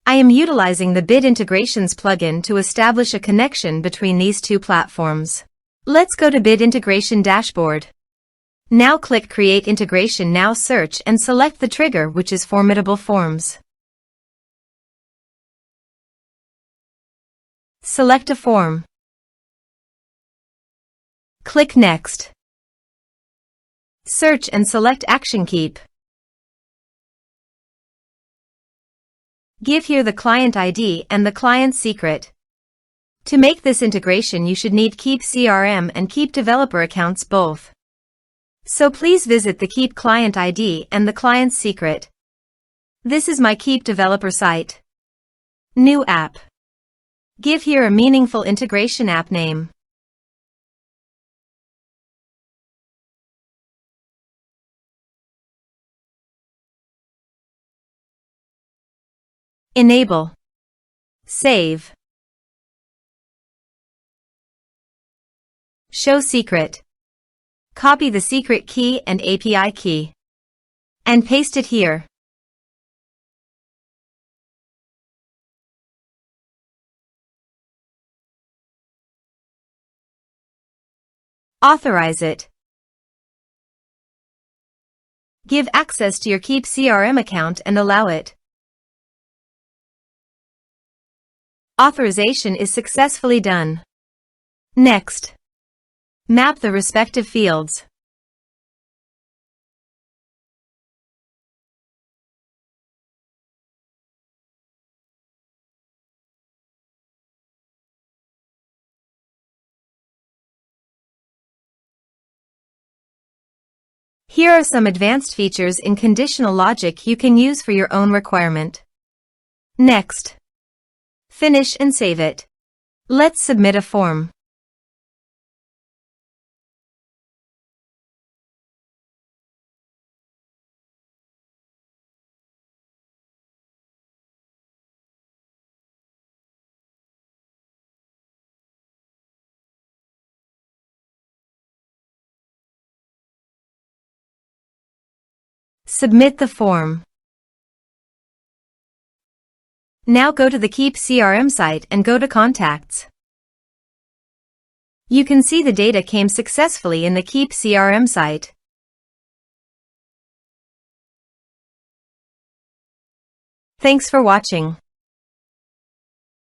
I am utilizing the Bit Integrations plugin to establish a connection between these two platforms. Let's go to Bit Integration Dashboard. Now click Create Integration. Now search and select the trigger, which is Formidable Forms. Select a form. Click Next. Search and select Action Keap. Give here the client ID and the client secret. To make this integration, you should need Keap CRM and Keap developer accounts both. So please visit the Keap client ID and the client's secret. This is my Keap developer site. New app. Give here a meaningful integration app name. Enable. Save. Show secret. Copy the secret key and API key. And paste it here. Authorize it. Give access to your Keap CRM account and allow it. Authorization is successfully done. Next. Map the respective fields. Here are some advanced features in conditional logic you can use for your own requirement. Next. Finish and save it. Let's submit a form. Submit the form. Now go to the Keap CRM site and go to Contacts. You can see the data came successfully in the Keap CRM site. Thanks for watching.